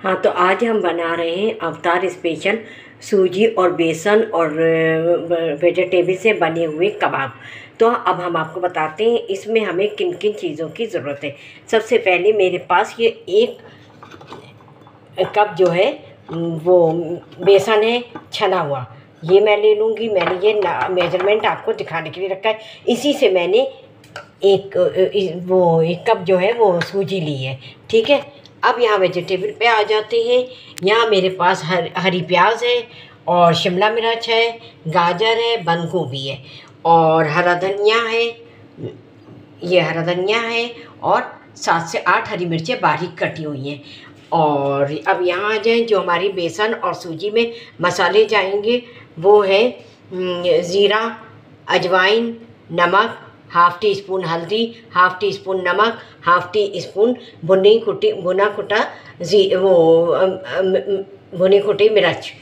हाँ, तो आज हम बना रहे हैं अवतार स्पेशल सूजी और बेसन और वेजिटेबल से बने हुए कबाब। तो अब हम आपको बताते हैं इसमें हमें किन किन चीज़ों की ज़रूरत है। सबसे पहले मेरे पास ये 1 कप जो है वो बेसन है छना हुआ, ये मैं ले लूँगी। मैंने ये मेजरमेंट आपको दिखाने के लिए रखा है। इसी से मैंने एक कप जो है वो सूजी ली है, ठीक है। अब यहाँ वेजिटेबल पे आ जाते हैं। यहाँ मेरे पास हरी प्याज है और शिमला मिर्च है, गाजर है, बंद गोभी है और हरा धनिया है। ये हरा धनिया है और 7 से 8 हरी मिर्चें बारीक कटी हुई हैं। और अब यहाँ आ जाए जो हमारी बेसन और सूजी में मसाले जाएंगे, वो है ज़ीरा, अजवाइन, नमक, हाफ़ टी स्पून हल्दी, हाफ़ टी स्पून नमक, हाफ़ टी स्पून भुनी कुटी मिर्च,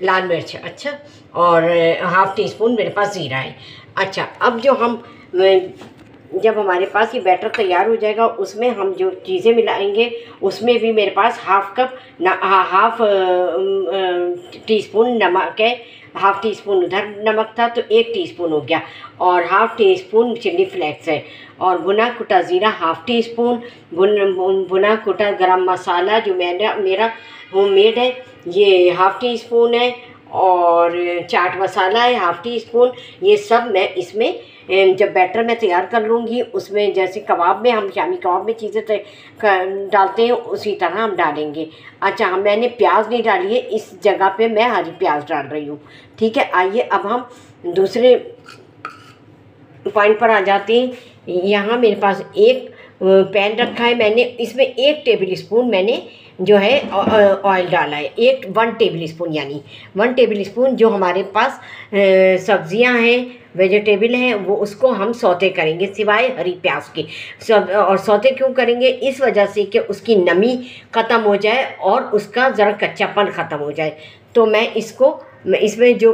लाल मिर्च, अच्छा, और हाफ़ टी स्पून मेरे पास ज़ीरा है। अच्छा, अब जब हमारे पास ये बैटर तैयार हो जाएगा, उसमें हम जो चीज़ें मिलाएंगे उसमें भी मेरे पास हाफ़ टी स्पून नमक है, हाफ़ टी स्पून उधर नमक था तो 1 टीस्पून हो गया, और half teaspoon chilli flakes है, और भुना कुटा ज़ीरा हाफ़ टी स्पून, भुना कुटा गरम मसाला जो मेरा होममेड है ये हाफ़ टी स्पून है, और चाट मसाला है हाफ़ टी स्पून। ये सब मैं इसमें जब बैटर मैं तैयार कर लूँगी उसमें, जैसे कबाब में हम शामी कबाब में चीज़ें डालते हैं उसी तरह हम डालेंगे। अच्छा, मैंने प्याज नहीं डाली है, इस जगह पे मैं हरी प्याज डाल रही हूँ, ठीक है। आइए अब हम दूसरे पॉइंट पर आ जाते हैं। यहाँ मेरे पास एक पैन रखा है मैंने, इसमें 1 टेबल स्पून मैंने जो है ऑयल डाला है, 1 टेबल स्पून, यानी 1 टेबल स्पून। जो हमारे पास सब्जियां हैं, वेजिटेबल हैं, वो उसको हम सौते करेंगे सिवाय हरी प्याज के। और सौते क्यों करेंगे? इस वजह से कि उसकी नमी ख़त्म हो जाए और उसका ज़रा कच्चापन ख़त्म हो जाए। तो मैं इसमें जो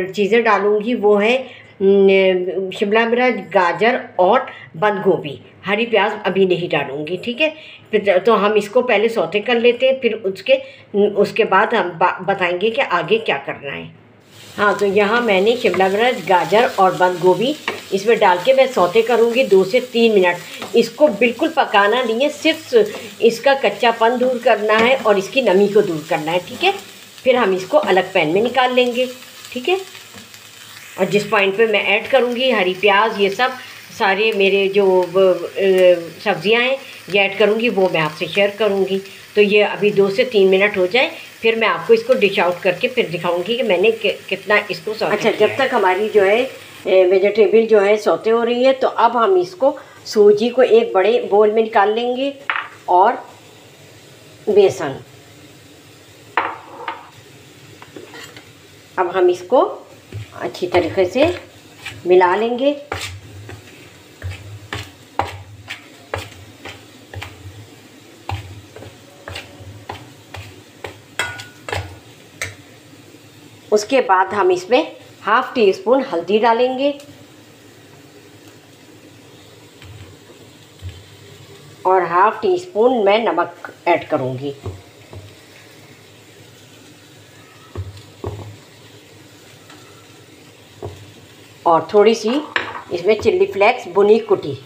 चीज़ें डालूँगी वो है शिमला मिर्च, गाजर और बंद गोभी। हरी प्याज अभी नहीं डालूँगी, ठीक है। फिर तो हम इसको पहले सौते कर लेते हैं, फिर उसके बाद हम बताएंगे कि आगे क्या करना है। हाँ, तो यहाँ मैंने शिमला मिर्च, गाजर और बंद गोभी इसमें डाल के मैं सौते करूँगी 2 से 3 मिनट। इसको बिल्कुल पकाना नहीं है, सिर्फ इसका कच्चापन दूर करना है और इसकी नमी को दूर करना है, ठीक है। फिर हम इसको अलग पैन में निकाल लेंगे, ठीक है। और जिस पॉइंट पे मैं ऐड करूँगी हरी प्याज, ये सब सारे मेरे जो सब्जियां हैं ये ऐड करूँगी, वो मैं आपसे शेयर करूँगी। तो ये अभी 2 से 3 मिनट हो जाए, फिर मैं आपको इसको डिश आउट करके फिर दिखाऊंगी कि मैंने कितना इसको सौते किया। अच्छा, जब तक हमारी जो है वेजिटेबल जो है सौते हो रही है, तो अब हम इसको सूजी को एक बड़े बोल में निकाल लेंगे और बेसन। अब हम इसको अच्छी तरीके से मिला लेंगे। उसके बाद हम इसमें हाफ़ टी स्पून हल्दी डालेंगे और हाफ़ टी स्पून मैं नमक ऐड करूँगी। और थोड़ी सी इसमें चिल्ली फ्लेक्स, भुनी कुटी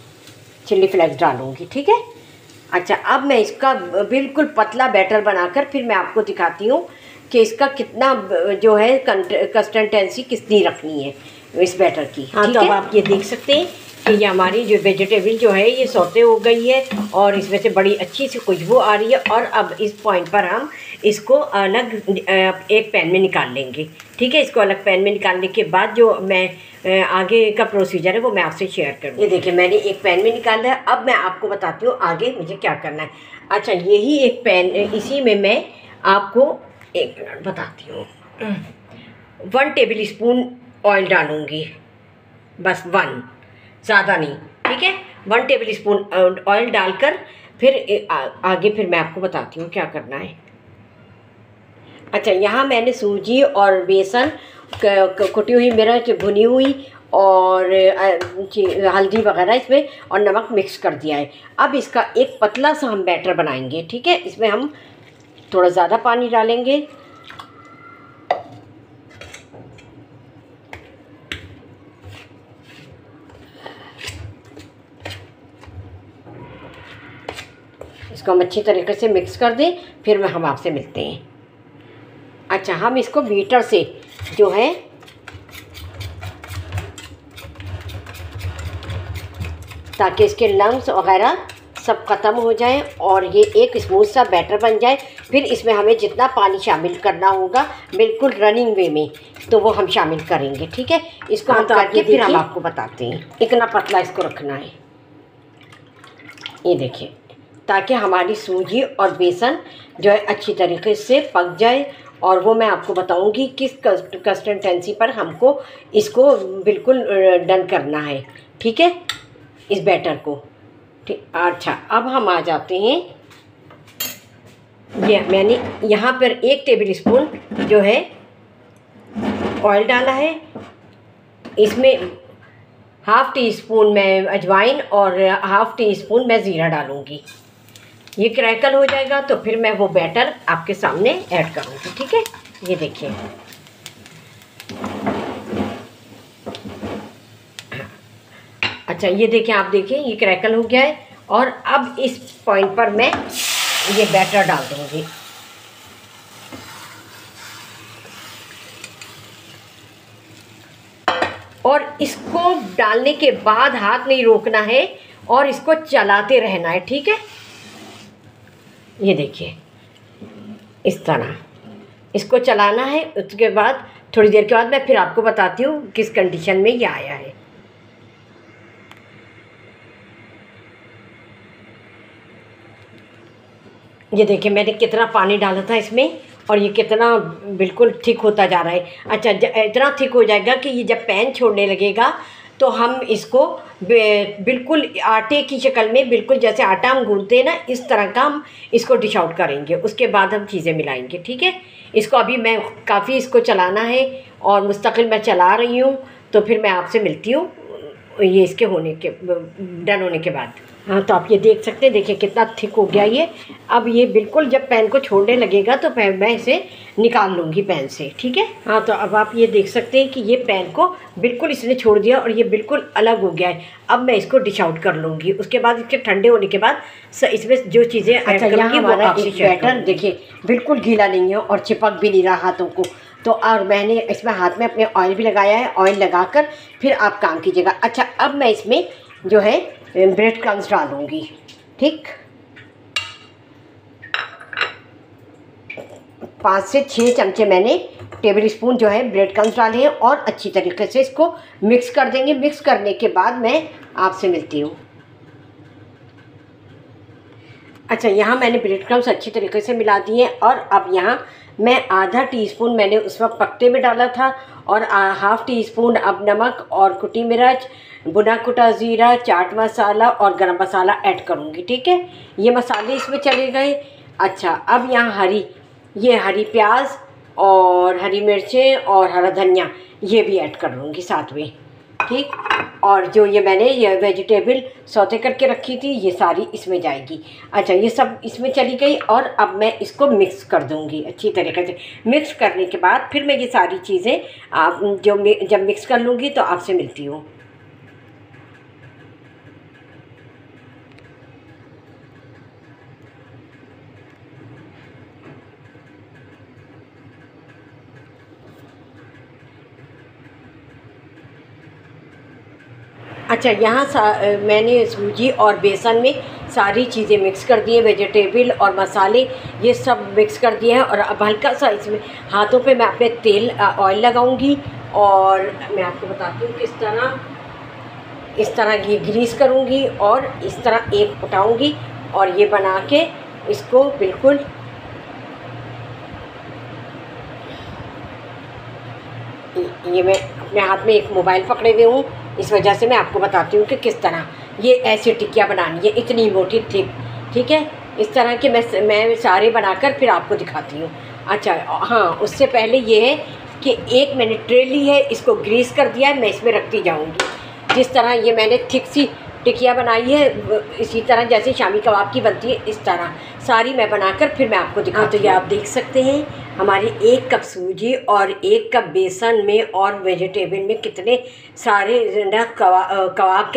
चिल्ली फ्लेक्स डालूँगी, ठीक है। अच्छा, अब मैं इसका बिल्कुल पतला बैटर बनाकर फिर मैं आपको दिखाती हूँ कि इसका कितना जो है कंसिस्टेंसी कितनी रखनी है इस बैटर की। हाँ, तो अब आप ये देख सकते हैं कि ये हमारी जो वेजिटेबल जो है ये सौते हो गई है और इसमें से बड़ी अच्छी सी खुशबू आ रही है। और अब इस पॉइंट पर हम इसको अलग एक पैन में निकाल लेंगे, ठीक है। इसको अलग पैन में निकालने के बाद जो मैं आगे का प्रोसीजर है वो मैं आपसे शेयर करूँ। ये देखिए, मैंने एक पैन में निकाला है। अब मैं आपको बताती हूँ आगे मुझे क्या करना है। अच्छा, यही एक पैन, इसी में मैं आपको 1 मिनट बताती हूँ। 1 टेबल स्पून ऑयल डालूँगी, बस 1, ज़्यादा नहीं, ठीक है। 1 टेबल स्पून ऑयल डालकर फिर आगे फिर मैं आपको बताती हूँ क्या करना है। अच्छा, यहाँ मैंने सूजी और बेसन, कुटी हुई मिर्च, भुनी हुई और हल्दी वगैरह इसमें और नमक मिक्स कर दिया है। अब इसका एक पतला सा हम बैटर बनाएंगे, ठीक है। इसमें हम थोड़ा ज़्यादा पानी डालेंगे। इसको हम अच्छी तरीके से मिक्स कर दें, फिर हम आपसे मिलते हैं। अच्छा, हम इसको बीटर से जो है ताकि इसके लम्स वगैरह सब ख़त्म हो जाए और ये एक स्मूथ सा बैटर बन जाए। फिर इसमें हमें जितना पानी शामिल करना होगा बिल्कुल रनिंग वे में, तो वो हम शामिल करेंगे। ठीक है, इसको हम करके फिर हम आपको बताते हैं। इतना पतला इसको रखना है, ये देखिए, ताकि हमारी सूजी और बेसन जो है अच्छी तरीके से पक जाए। और वो मैं आपको बताऊंगी किस कंसिस्टेंसी पर हमको इसको बिल्कुल डन करना है। ठीक है, इस बैटर को। ठीक, अच्छा, अब हम आ जाते हैं। ये मैंने यहाँ पर 1 टेबल स्पून जो है ऑयल डाला है। इसमें ½ टी स्पून मैं अजवाइन और ½ टी स्पून मैं ज़ीरा डालूँगी। ये क्रैकल हो जाएगा तो फिर मैं वो बैटर आपके सामने ऐड करूँगी। ठीक है, ये देखिए, अच्छा ये देखिए, आप देखिए ये क्रैकल हो गया है। और अब इस पॉइंट पर मैं ये बैटर डाल दूँगी। और इसको डालने के बाद हाथ नहीं रोकना है और इसको चलाते रहना है। ठीक है, ये देखिए, इस तरह इसको चलाना है। उसके बाद थोड़ी देर के बाद मैं फिर आपको बताती हूँ किस कंडीशन में ये आया है। ये देखिए, मैंने कितना पानी डाला था इसमें और ये कितना बिल्कुल थिक होता जा रहा है। अच्छा, इतना थिक हो जाएगा कि ये जब पैन छोड़ने लगेगा तो हम इसको बिल्कुल आटे की शक्ल में, बिल्कुल जैसे आटा हम गूंथते हैं ना, इस तरह का हम इसको डिश आउट करेंगे। उसके बाद हम चीज़ें मिलाएंगे। ठीक है, इसको अभी मैं काफ़ी इसको चलाना है और मुस्तकिल मैं चला रही हूँ, तो फिर मैं आपसे मिलती हूँ ये इसके होने के डन होने के बाद। हाँ, तो आप ये देख सकते हैं, देखिए कितना थिक हो गया ये। अब ये बिल्कुल जब पैन को छोड़ने लगेगा तो मैं इसे निकाल लूँगी पैन से। ठीक है, हाँ, तो अब आप ये देख सकते हैं कि ये पैन को बिल्कुल इसने छोड़ दिया और ये बिल्कुल अलग हो गया है। अब मैं इसको डिश आउट कर लूँगी। उसके बाद इसके ठंडे होने के बाद इसमें जो चीज़ें ऐड करूँगी वो आपसे शेयर करूँगी। बैटर देखिए बिल्कुल गीला नहीं है और चिपक भी नहीं रहा हाथों को। तो और मैंने इसमें हाथ में अपने ऑयल भी लगाया है। ऑयल लगाकर फिर आप काम कीजिएगा। अच्छा, अब मैं इसमें जो है ब्रेड क्रम्स डालूँगी। ठीक, 5 से 6 चमचे मैंने टेबल स्पून जो है ब्रेड क्रम्स डाले हैं और अच्छी तरीके से इसको मिक्स कर देंगे। मिक्स करने के बाद मैं आपसे मिलती हूँ। अच्छा, यहाँ मैंने ब्रेड क्रम्स अच्छी तरीके से मिला दिए और अब यहाँ मैं ½ टी स्पून मैंने उस वक्त पत्ते में डाला था और ½ टी स्पून अब नमक और कुटी मिर्च, भुना कुटा ज़ीरा, चाट मसाला और गरम मसाला ऐड करूँगी। ठीक है, ये मसाले इसमें चले गए। अच्छा, अब यहाँ हरी प्याज और हरी मिर्चें और हरा धनिया ये भी ऐड कर लूँगी साथ में। ठीक, और जो ये मैंने ये वेजिटेबल सौते करके रखी थी ये सारी इसमें जाएगी। अच्छा, ये सब इसमें चली गई और अब मैं इसको मिक्स कर दूँगी अच्छी तरीके से। मिक्स करने के बाद फिर मैं ये सारी चीज़ें आप जब मिक्स कर लूँगी तो आपसे मिलती हूँ। अच्छा, यहाँ मैंने सूजी और बेसन में सारी चीज़ें मिक्स कर दी हैं, वेजिटेबल और मसाले ये सब मिक्स कर दिए हैं। और अब हल्का सा इसमें हाथों पे मैं अपने ऑयल लगाऊंगी और मैं आपको बताती हूँ किस तरह, इस तरह ये ग्रीस करूँगी और इस तरह एक उठाऊँगी और ये बना के इसको बिल्कुल ये मैं अपने हाथ में एक मोबाइल पकड़े हुए हूँ, इस वजह से मैं आपको बताती हूँ कि किस तरह ये ऐसी टिक्कियाँ बनानी है, इतनी मोटी थिक। ठीक है, इस तरह के मैं सारे बनाकर फिर आपको दिखाती हूँ। अच्छा, हाँ, उससे पहले ये है कि एक मैंने ट्रे ली है, इसको ग्रीस कर दिया है, मैं इसमें रखती जाऊँगी। जिस तरह ये मैंने थिक सी टिकिया बनाई है इसी तरह जैसे शामी कबाब की बनती है, इस तरह सारी मैं बनाकर फिर मैं आपको दिखाती हूँ। तो ये आप देख सकते हैं हमारी 1 कप सूजी और 1 कप बेसन में और वेजिटेबल में कितने सारे ना कबाब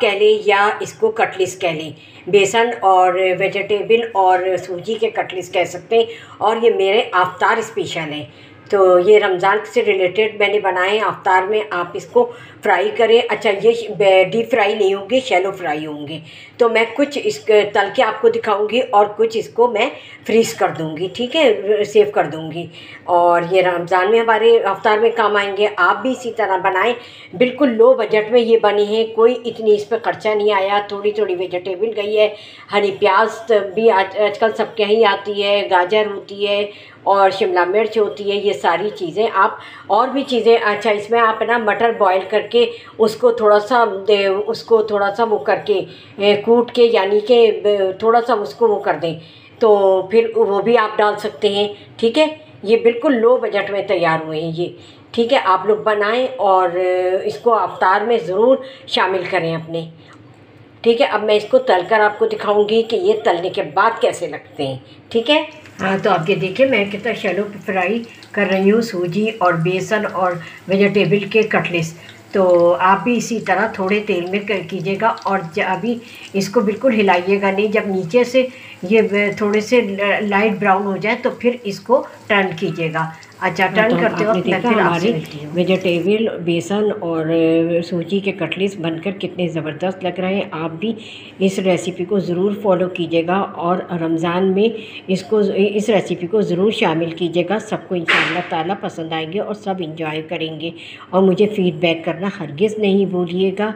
कह लें या इसको कटलिस कह लें, बेसन और वेजिटेबल और सूजी के कटलिस कह सकते हैं। और ये मेरे अफ्तार स्पेशल हैं, तो ये रमज़ान से रिलेटेड मैंने बनाए हैं। अफ्तार में आप इसको फ्राई करें। अच्छा, ये डीप फ्राई नहीं होंगे, शैलो फ्राई होंगे। तो मैं कुछ इसके तल के आपको दिखाऊंगी और कुछ इसको मैं फ्रीज़ कर दूंगी, ठीक है, सेव कर दूंगी। और ये रमज़ान में हमारे अफ्तार में काम आएंगे। आप भी इसी तरह बनाएं। बिल्कुल लो बजट में ये बनी है, कोई इतनी इस पर खर्चा नहीं आया। थोड़ी थोड़ी वेजिटेबल गई है, हरी प्याज भी आजकल सबके यहाँ आती है, गाजर होती है और शिमला मिर्च होती है, ये सारी चीज़ें आप और भी चीज़ें। अच्छा, इसमें आप ना मटर बॉईल करके उसको थोड़ा सा वो करके कूट के, यानी कि थोड़ा सा उसको वो कर दें, तो फिर वो भी आप डाल सकते हैं, ठीक है। ये बिल्कुल लो बजट में तैयार हुए हैं ये, ठीक है। आप लोग बनाएं और इसको अफ्तार में ज़रूर शामिल करें अपने, ठीक है। अब मैं इसको तलकर आपको दिखाऊंगी कि ये तलने के बाद कैसे लगते हैं, ठीक है। हाँ, तो आप ये देखिए मैं कितना शैलो फ्राई कर रही हूँ सूजी और बेसन और वेजिटेबल के कटलेट्स। तो आप भी इसी तरह थोड़े तेल में कीजिएगा और अभी इसको बिल्कुल हिलाइएगा नहीं। जब नीचे से ये थोड़े से लाइट ब्राउन हो जाए तो फिर इसको टर्न कीजिएगा। अच्छा, टर्न करते वक्त मैं फिर हमारे वेजिटेबल, बेसन और सूजी के कटलेट्स बनकर कितने ज़बरदस्त लग रहे हैं। आप भी इस रेसिपी को ज़रूर फॉलो कीजिएगा और रमज़ान में इस रेसिपी को ज़रूर शामिल कीजिएगा। सबको इंशाअल्लाह ताला पसंद आएंगे और सब इंजॉय करेंगे। और मुझे फ़ीडबैक करना हरगिज़ नहीं भूलिएगा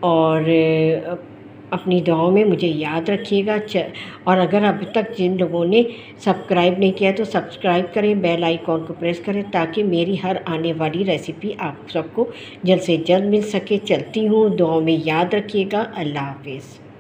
और अपनी दुआओं में मुझे याद रखिएगा। और अगर अभी तक जिन लोगों ने सब्सक्राइब नहीं किया तो सब्सक्राइब करें, बेल आइकॉन को प्रेस करें ताकि मेरी हर आने वाली रेसिपी आप सबको जल्द से जल्द मिल सके। चलती हूँ, दुआओं में याद रखिएगा। अल्लाह हाफिज़।